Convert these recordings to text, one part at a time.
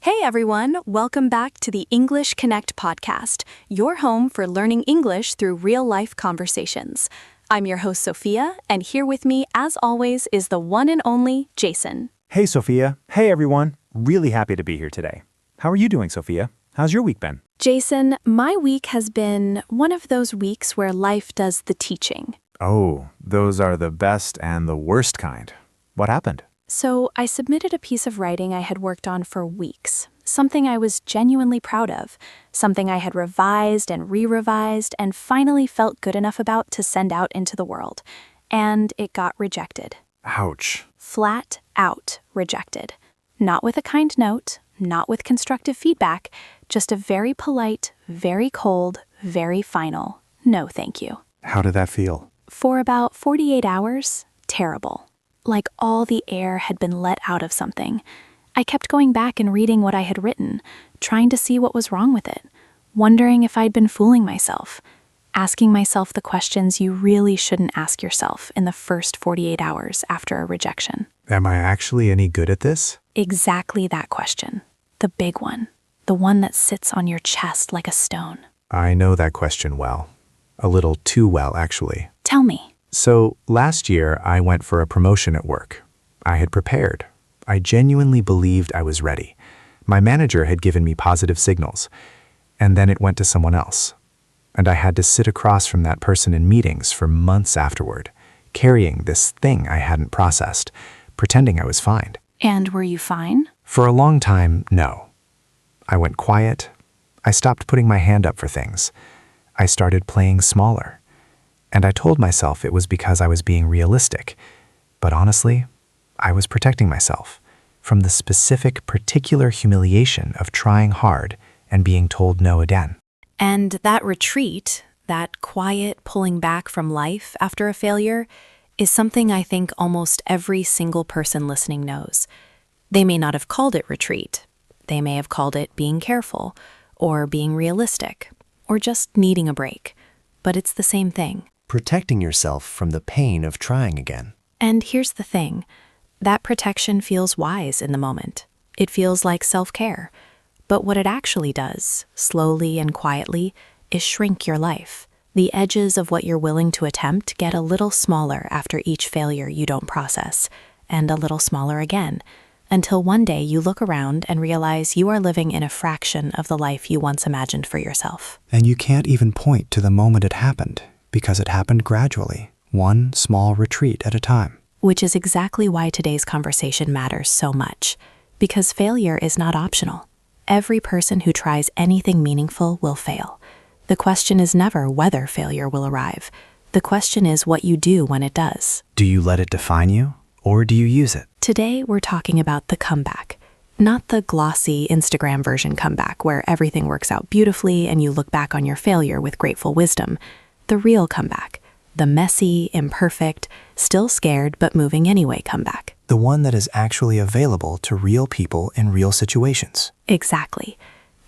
Hey everyone, welcome back to the English Connect podcast, your home for learning English through real-life conversations. I'm your host Sophia, and here with me, as always, is the one and only Jason. Hey Sophia. Hey everyone. Really happy to be here today. How are you doing, Sophia? How's your week been? Jason, my week has been one of those weeks where life does the teaching. Oh, those are the best and the worst kind. What happened? So I submitted a piece of writing I had worked on for weeks, something I was genuinely proud of, something I had revised and re-revised and finally felt good enough about to send out into the world. And it got rejected. Ouch. Flat out rejected. Not with a kind note, not with constructive feedback, just a very polite, very cold, very final, no thank you. How did that feel? For about 48 hours, terrible. Like all the air had been let out of something. I kept going back and reading what I had written, trying to see what was wrong with it, wondering if I'd been fooling myself, asking myself the questions you really shouldn't ask yourself in the first 48 hours after a rejection. Am I actually any good at this? Exactly that question. The big one. The one that sits on your chest like a stone. I know that question well. A little too well, actually. Tell me. So, last year, I went for a promotion at work. I had prepared. I genuinely believed I was ready. My manager had given me positive signals. And then it went to someone else. And I had to sit across from that person in meetings for months afterward, carrying this thing I hadn't processed, pretending I was fine. And were you fine? For a long time, no. I went quiet. I stopped putting my hand up for things. I started playing smaller. And I told myself it was because I was being realistic. But honestly, I was protecting myself from the specific, particular humiliation of trying hard and being told no again. And that retreat, that quiet pulling back from life after a failure, is something I think almost every single person listening knows. They may not have called it retreat. They may have called it being careful, or being realistic, or just needing a break. But it's the same thing. Protecting yourself from the pain of trying again. And here's the thing. That protection feels wise in the moment. It feels like self-care. But what it actually does, slowly and quietly, is shrink your life. The edges of what you're willing to attempt get a little smaller after each failure you don't process, and a little smaller again, until one day you look around and realize you are living in a fraction of the life you once imagined for yourself. And you can't even point to the moment it happened, because it happened gradually, one small retreat at a time. Which is exactly why today's conversation matters so much, because failure is not optional. Every person who tries anything meaningful will fail. The question is never whether failure will arrive. The question is what you do when it does. Do you let it define you, or do you use it? Today, we're talking about the comeback. Not the glossy Instagram version comeback where everything works out beautifully and you look back on your failure with grateful wisdom. The real comeback. The messy, imperfect, still scared but moving anyway comeback. The one that is actually available to real people in real situations. Exactly.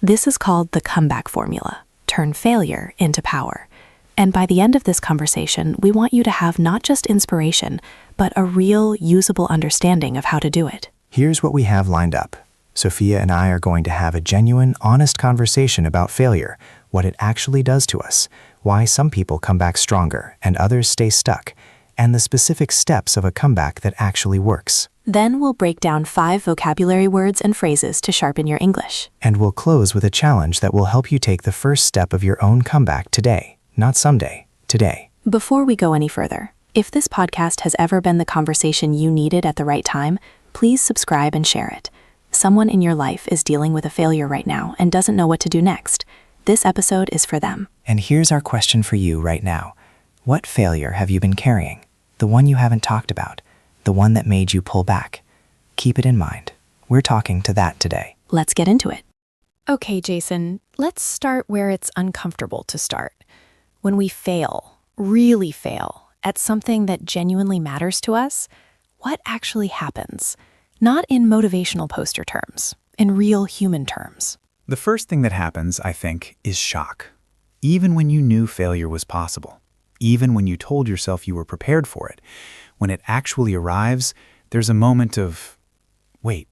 This is called the comeback formula. Turn failure into power. And by the end of this conversation, we want you to have not just inspiration, but a real, usable understanding of how to do it. Here's what we have lined up. Sophia and I are going to have a genuine, honest conversation about failure, what it actually does to us, why some people come back stronger and others stay stuck, and the specific steps of a comeback that actually works. Then we'll break down 5 vocabulary words and phrases to sharpen your English. And we'll close with a challenge that will help you take the first step of your own comeback today, not someday, today. Before we go any further, if this podcast has ever been the conversation you needed at the right time, please subscribe and share it. Someone in your life is dealing with a failure right now and doesn't know what to do next. This episode is for them. And here's our question for you right now. What failure have you been carrying? The one you haven't talked about. The one that made you pull back. Keep it in mind. We're talking to that today. Let's get into it. Okay, Jason, let's start where it's uncomfortable to start. When we fail, really fail, at something that genuinely matters to us, what actually happens? Not in motivational poster terms, in real human terms. The first thing that happens, I think, is shock. Even when you knew failure was possible, even when you told yourself you were prepared for it, when it actually arrives, there's a moment of, wait,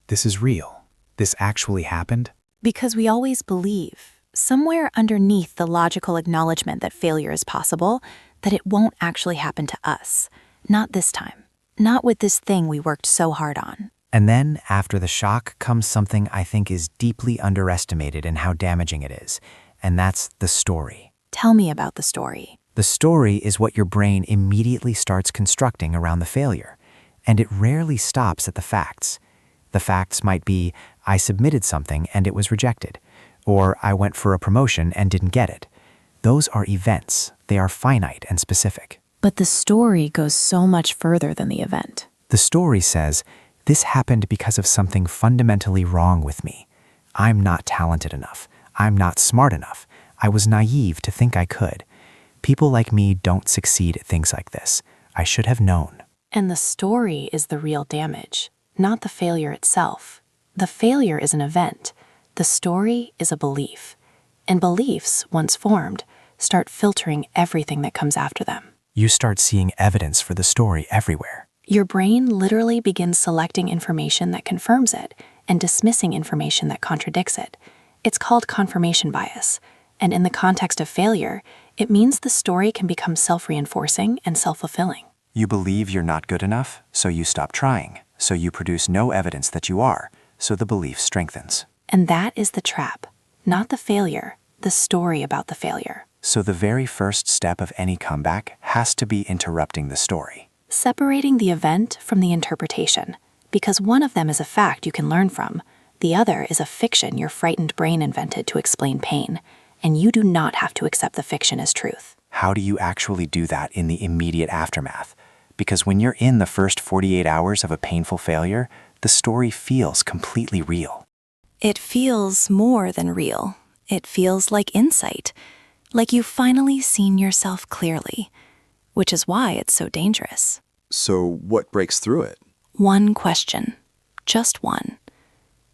this is real. This actually happened? Because we always believe, somewhere underneath the logical acknowledgement that failure is possible, that it won't actually happen to us. Not this time. Not with this thing we worked so hard on. And then, after the shock, comes something I think is deeply underestimated in how damaging it is, and that's the story. Tell me about the story. The story is what your brain immediately starts constructing around the failure, and it rarely stops at the facts. The facts might be, I submitted something and it was rejected, or I went for a promotion and didn't get it. Those are events. They are finite and specific. But the story goes so much further than the event. The story says, this happened because of something fundamentally wrong with me. I'm not talented enough. I'm not smart enough. I was naive to think I could. People like me don't succeed at things like this. I should have known. And the story is the real damage, not the failure itself. The failure is an event. The story is a belief. And beliefs, once formed, start filtering everything that comes after them. You start seeing evidence for the story everywhere. Your brain literally begins selecting information that confirms it and dismissing information that contradicts it. It's called confirmation bias. And in the context of failure, it means the story can become self-reinforcing and self-fulfilling. You believe you're not good enough, so you stop trying. So you produce no evidence that you are, so the belief strengthens. And that is the trap. Not the failure, the story about the failure. So the very first step of any comeback has to be interrupting the story. Separating the event from the interpretation, because one of them is a fact you can learn from, the other is a fiction your frightened brain invented to explain pain, and you do not have to accept the fiction as truth. How do you actually do that in the immediate aftermath? Because when you're in the first 48 hours of a painful failure, the story feels completely real. It feels more than real. It feels like insight, like you've finally seen yourself clearly, which is why it's so dangerous. So what breaks through it? One question, just one.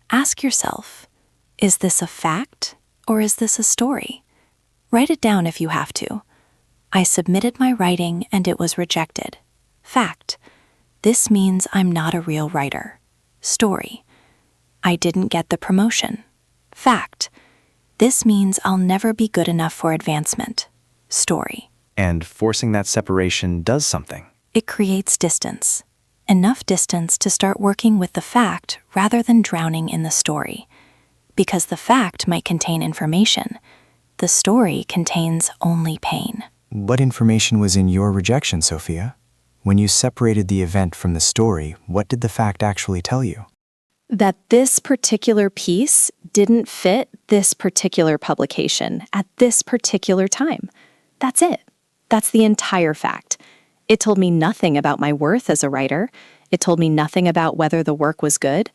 Ask yourself, is this a fact or is this a story? Write it down if you have to. I submitted my writing and it was rejected. Fact. This means I'm not a real writer. Story. I didn't get the promotion. Fact. This means I'll never be good enough for advancement. Story. And forcing that separation does something. It creates distance. Enough distance to start working with the fact rather than drowning in the story. Because the fact might contain information. The story contains only pain. What information was in your rejection, Sophia? When you separated the event from the story, what did the fact actually tell you? That this particular piece didn't fit this particular publication at this particular time. That's it. That's the entire fact. It told me nothing about my worth as a writer. It told me nothing about whether the work was good.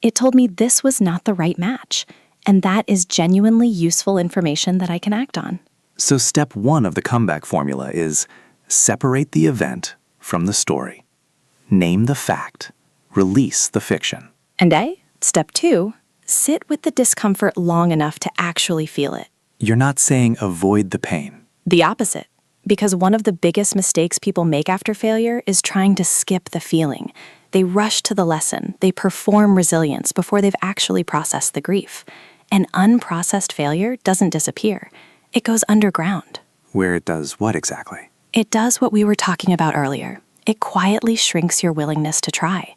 It told me this was not the right match. And that is genuinely useful information that I can act on. So step 1 of the comeback formula is separate the event from the story. Name the fact. Release the fiction. And step 2, sit with the discomfort long enough to actually feel it. You're not saying avoid the pain. The opposite. Because one of the biggest mistakes people make after failure is trying to skip the feeling. They rush to the lesson. They perform resilience before they've actually processed the grief. An unprocessed failure doesn't disappear. It goes underground. Where it does what exactly? It does what we were talking about earlier. It quietly shrinks your willingness to try.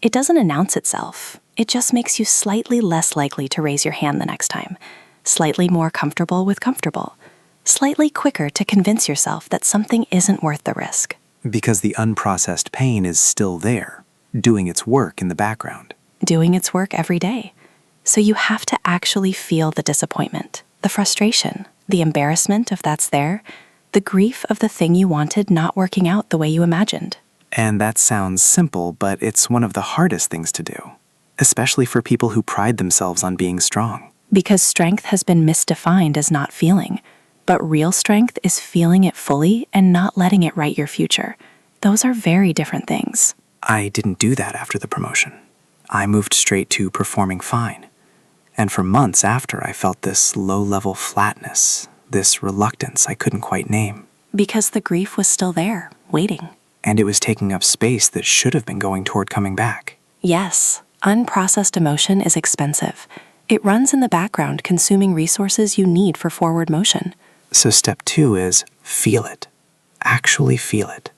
It doesn't announce itself. It just makes you slightly less likely to raise your hand the next time. Slightly more comfortable with comfortable. Slightly quicker to convince yourself that something isn't worth the risk. Because the unprocessed pain is still there, doing its work in the background. Doing its work every day. So you have to actually feel the disappointment, the frustration, the embarrassment if that's there, the grief of the thing you wanted not working out the way you imagined. And that sounds simple, but it's one of the hardest things to do, especially for people who pride themselves on being strong. Because strength has been misdefined as not feeling. But real strength is feeling it fully and not letting it write your future. Those are very different things. I didn't do that after the promotion. I moved straight to performing fine. And for months after, I felt this low-level flatness, this reluctance I couldn't quite name. Because the grief was still there, waiting. And it was taking up space that should have been going toward coming back. Yes, Unprocessed emotion is expensive. It runs in the background, consuming resources you need for forward motion. So step 2 is feel it. Actually feel it.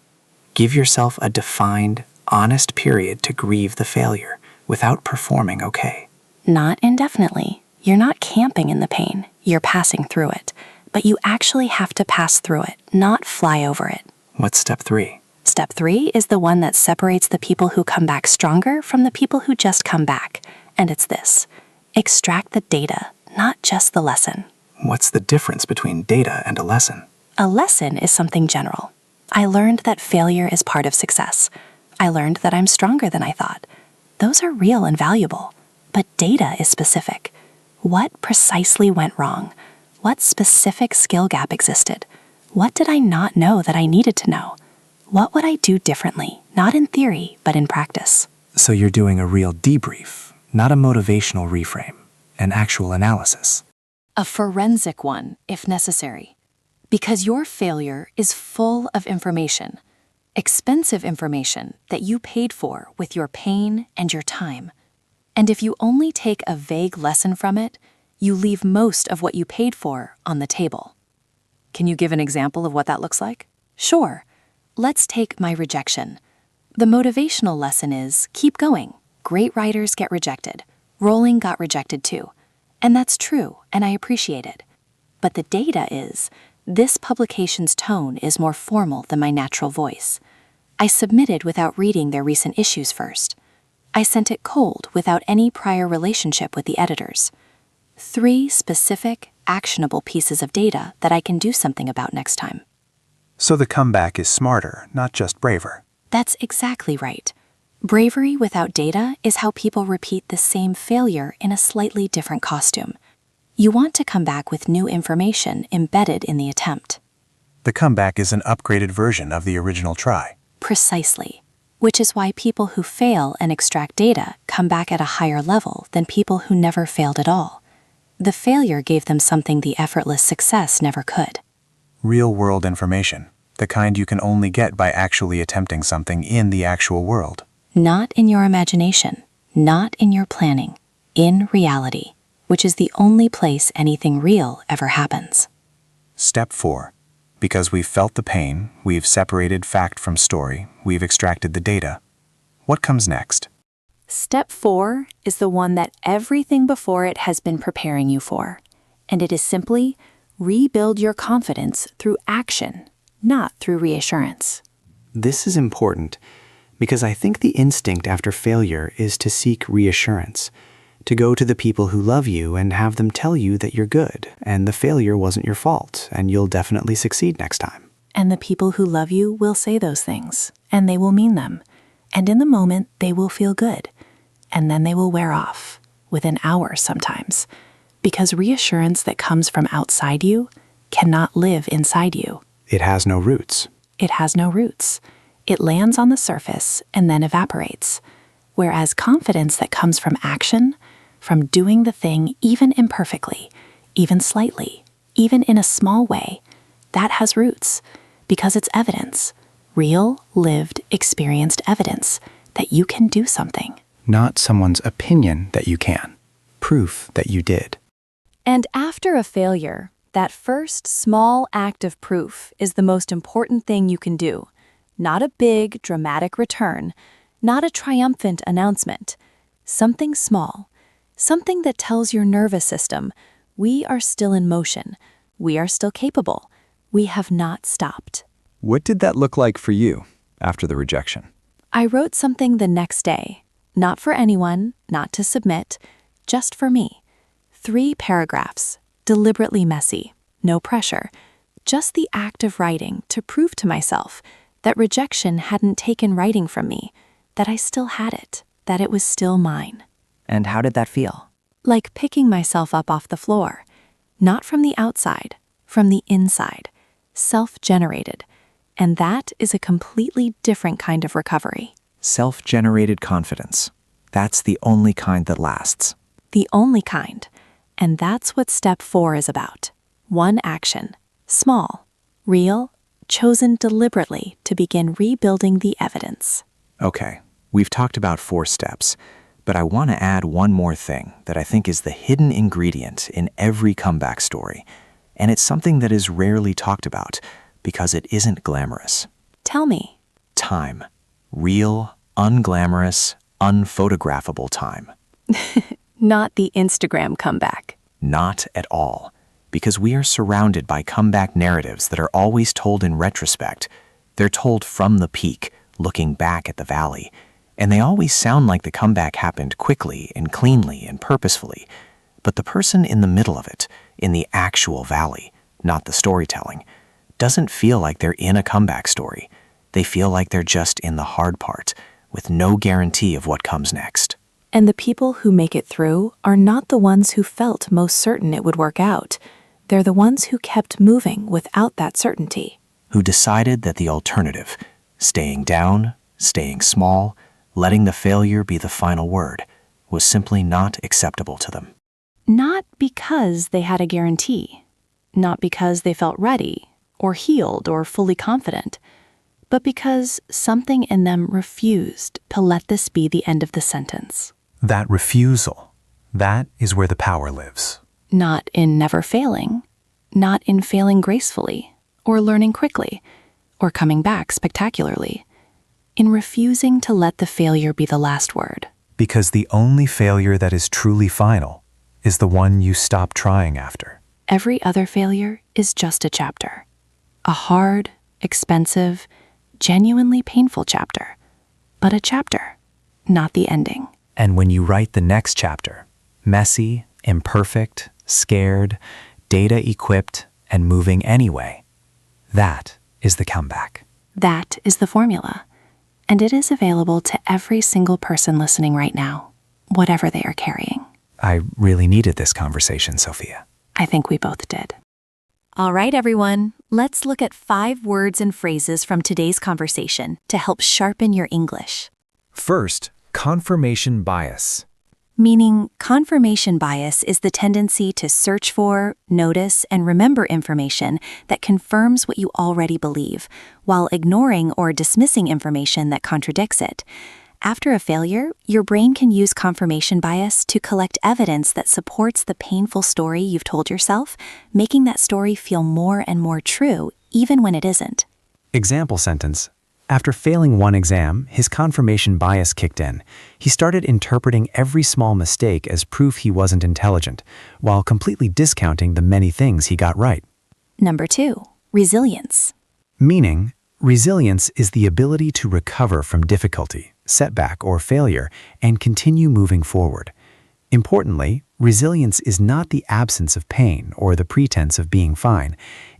Give yourself a defined, honest period to grieve the failure without performing okay. Not indefinitely. You're not camping in the pain. You're passing through it. But you actually have to pass through it, not fly over it. What's step 3? Step 3 is the one that separates the people who come back stronger from the people who just come back. And it's this: extract the data, not just the lesson. What's the difference between data and a lesson? A lesson is something general. I learned that failure is part of success. I learned that I'm stronger than I thought. Those are real and valuable. But data is specific. What precisely went wrong? What specific skill gap existed? What did I not know that I needed to know? What would I do differently, not in theory, but in practice? So you're doing a real debrief, not a motivational reframe, an actual analysis. A forensic one, if necessary. Because your failure is full of information, expensive information that you paid for with your pain and your time. And if you only take a vague lesson from it, you leave most of what you paid for on the table. Can you give an example of what that looks like? Sure. Let's take my rejection. The motivational lesson is keep going. Great writers get rejected. Rowling got rejected too. And that's true, and I appreciate it. But the data is, this publication's tone is more formal than my natural voice. I submitted without reading their recent issues first. I sent it cold without any prior relationship with the editors. 3 specific, actionable pieces of data that I can do something about next time. So the comeback is smarter, not just braver. That's exactly right. Bravery without data is how people repeat the same failure in a slightly different costume. You want to come back with new information embedded in the attempt. The comeback is an upgraded version of the original try. Precisely. Which is why people who fail and extract data come back at a higher level than people who never failed at all. The failure gave them something the effortless success never could. Real-world information, the kind you can only get by actually attempting something in the actual world. Not in your imagination, not in your planning, in reality, which is the only place anything real ever happens. Step 4. Because we've felt the pain, we've separated fact from story, we've extracted the data. What comes next? Step 4 is the one that everything before it has been preparing you for. And it is simply rebuild your confidence through action, not through reassurance. This is important because I think the instinct after failure is to seek reassurance, to go to the people who love you and have them tell you that you're good and the failure wasn't your fault and you'll definitely succeed next time. And the people who love you will say those things, and they will mean them. And in the moment, they will feel good. And then they will wear off, within hours sometimes, because reassurance that comes from outside you cannot live inside you. It has no roots. It has no roots. It lands on the surface and then evaporates. Whereas confidence that comes from action, from doing the thing even imperfectly, even slightly, even in a small way, that has roots, because it's evidence, real, lived, experienced evidence that you can do something. Not someone's opinion that you can. Proof that you did. And after a failure, that first small act of proof is the most important thing you can do. Not a big, dramatic return, not a triumphant announcement. Something small, something that tells your nervous system, we are still in motion, we are still capable, we have not stopped. What did that look like for you after the rejection? I wrote something the next day, not for anyone, not to submit, just for me. 3 paragraphs, deliberately messy, no pressure, just the act of writing to prove to myself that rejection hadn't taken writing from me, that I still had it, that it was still mine. And how did that feel? Like picking myself up off the floor, not from the outside, from the inside, self-generated. And that is a completely different kind of recovery. Self-generated confidence. That's the only kind that lasts. The only kind. And that's what step 4 is about. One action, small, real, chosen deliberately to begin rebuilding the evidence. Okay, we've talked about 4 steps, But I want to add one more thing that I think is the hidden ingredient in every comeback story, and it's something that is rarely talked about because it isn't glamorous. Tell me. Time. Real, unglamorous, unphotographable time. Not the Instagram comeback. Not at all, because we are surrounded by comeback narratives that are always told in retrospect. They're told from the peak, looking back at the valley, and they always sound like the comeback happened quickly and cleanly and purposefully. But the person in the middle of it, in the actual valley, not the storytelling, doesn't feel like they're in a comeback story. They feel like they're just in the hard part, with no guarantee of what comes next. And the people who make it through are not the ones who felt most certain it would work out. They're the ones who kept moving without that certainty. Who decided that the alternative, staying down, staying small, letting the failure be the final word, was simply not acceptable to them. Not because they had a guarantee. Not because they felt ready, or healed, or fully confident, but because something in them refused to let this be the end of the sentence. That refusal, that is where the power lives. Not in never failing, not in failing gracefully, or learning quickly, or coming back spectacularly. In refusing to let the failure be the last word. Because the only failure that is truly final is the one you stop trying after. Every other failure is just a chapter. A hard, expensive, genuinely painful chapter. But a chapter, not the ending. And when you write the next chapter, messy, imperfect, scared, data-equipped, and moving anyway, that is the comeback. That is the formula. And it is available to every single person listening right now, whatever they are carrying. I really needed this conversation, Sophia. I think we both did. All right, everyone, let's look at 5 words and phrases from today's conversation to help sharpen your English. First, confirmation bias. Meaning, confirmation bias is the tendency to search for, notice, and remember information that confirms what you already believe, while ignoring or dismissing information that contradicts it. After a failure, your brain can use confirmation bias to collect evidence that supports the painful story you've told yourself, making that story feel more and more true, even when it isn't. Example sentence. After failing one exam, his confirmation bias kicked in. He started interpreting every small mistake as proof he wasn't intelligent, while completely discounting the many things he got right. Number 2, resilience. Meaning, resilience is the ability to recover from difficulty, setback, or failure and continue moving forward. Importantly, resilience is not the absence of pain or the pretense of being fine.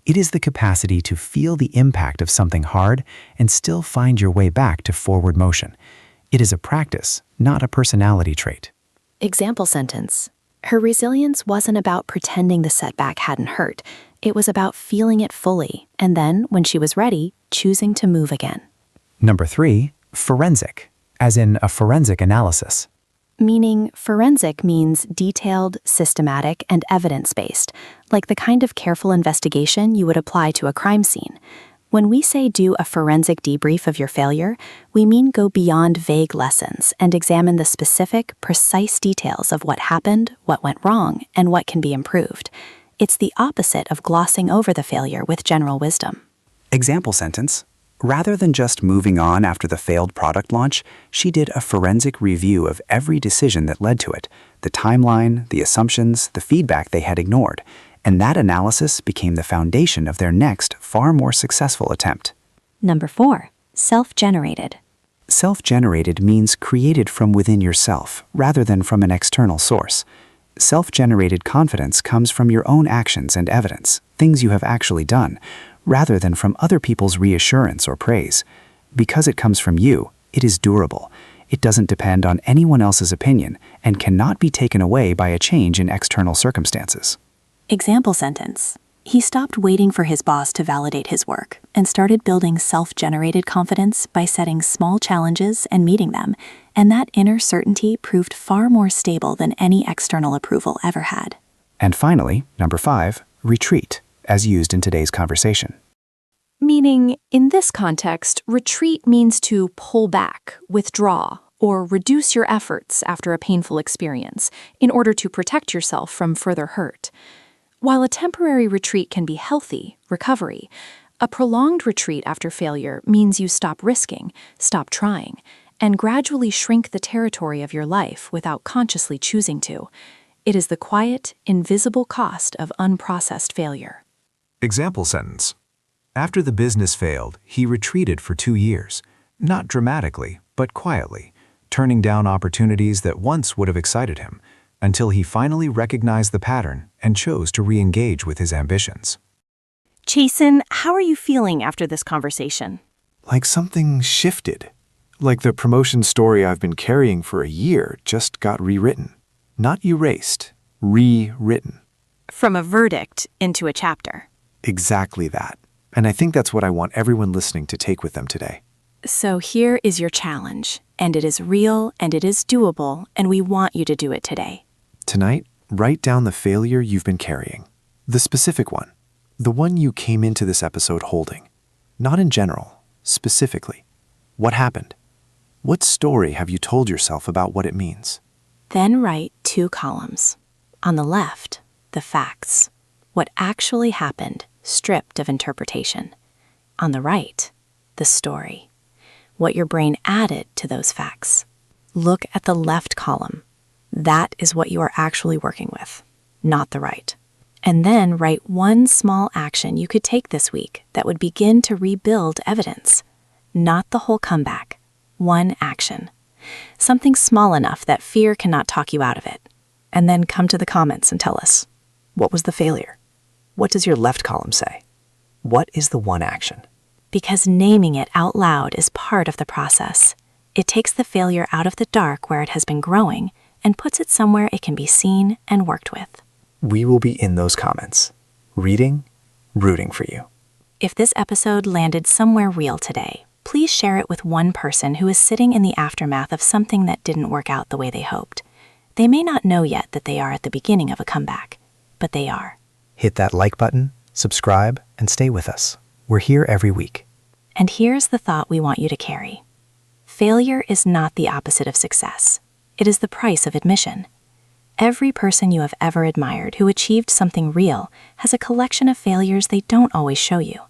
It is the capacity to feel the impact of something hard and still find your way back to forward motion. It is a practice, not a personality trait. Example sentence. Her resilience wasn't about pretending the setback hadn't hurt. It was about feeling it fully, and then, when she was ready, choosing to move again. Number 3, forensic, as in a forensic analysis. Meaning, forensic means detailed, systematic, and evidence-based, like the kind of careful investigation you would apply to a crime scene. When we say do a forensic debrief of your failure, we mean go beyond vague lessons and examine the specific, precise details of what happened, what went wrong, and what can be improved. It's the opposite of glossing over the failure with general wisdom. Example sentence. Rather than just moving on after the failed product launch, she did a forensic review of every decision that led to it, the timeline, the assumptions, the feedback they had ignored, and that analysis became the foundation of their next, far more successful attempt. Number 4, self-generated. Self-generated means created from within yourself, rather than from an external source. Self-generated confidence comes from your own actions and evidence, things you have actually done, rather than from other people's reassurance or praise. Because it comes from you, it is durable. It doesn't depend on anyone else's opinion and cannot be taken away by a change in external circumstances. Example sentence. He stopped waiting for his boss to validate his work and started building self-generated confidence by setting small challenges and meeting them, and that inner certainty proved far more stable than any external approval ever had. And finally, number 5, retreat, as used in today's conversation. Meaning, in this context, retreat means to pull back, withdraw, or reduce your efforts after a painful experience in order to protect yourself from further hurt. While a temporary retreat can be healthy, recovery, a prolonged retreat after failure means you stop risking, stop trying, and gradually shrink the territory of your life without consciously choosing to. It is the quiet, invisible cost of unprocessed failure. Example sentence. After the business failed, he retreated for 2 years, not dramatically, but quietly, turning down opportunities that once would have excited him, until he finally recognized the pattern and chose to re-engage with his ambitions. Jason, how are you feeling after this conversation? Like something shifted. Like the promotion story I've been carrying for a year just got rewritten. Not erased, rewritten. From a verdict into a chapter. Exactly that. And I think that's what I want everyone listening to take with them today. So here is your challenge, and it is real and it is doable, and we want you to do it today. Tonight, write down the failure you've been carrying. The specific one. The one you came into this episode holding. Not in general, specifically. What happened? What story have you told yourself about what it means? Then write 2 columns. On the left, the facts. What actually happened, stripped of interpretation. On the right, the story. What your brain added to those facts. Look at the left column. That is what you are actually working with, not the right. And then write 1 small action you could take this week that would begin to rebuild evidence. Not the whole comeback. 1 action. Something small enough that fear cannot talk you out of it. And then come to the comments and tell us, what was the failure? What does your left column say? What is the 1 action? Because naming it out loud is part of the process. It takes the failure out of the dark where it has been growing and puts it somewhere it can be seen and worked with. We will be in those comments, reading, rooting for you. If this episode landed somewhere real today, please share it with one person who is sitting in the aftermath of something that didn't work out the way they hoped. They may not know yet that they are at the beginning of a comeback, but they are. Hit that like button, subscribe, and stay with us. We're here every week. And here's the thought we want you to carry. Failure is not the opposite of success. It is the price of admission. Every person you have ever admired who achieved something real has a collection of failures they don't always show you.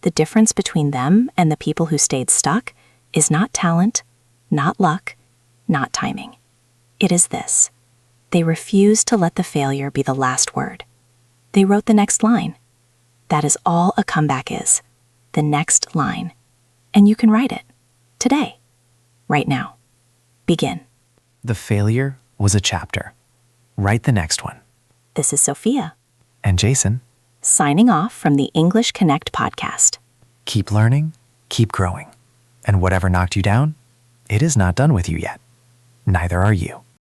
The difference between them and the people who stayed stuck is not talent, not luck, not timing. It is this. They refused to let the failure be the last word. They wrote the next line. That is all a comeback is. The next line. And you can write it. Today. Right now. Begin. The failure was a chapter. Write the next one. This is Sophia. And Jason. Signing off from the English Connect podcast. Keep learning, keep growing. And whatever knocked you down, it is not done with you yet. Neither are you.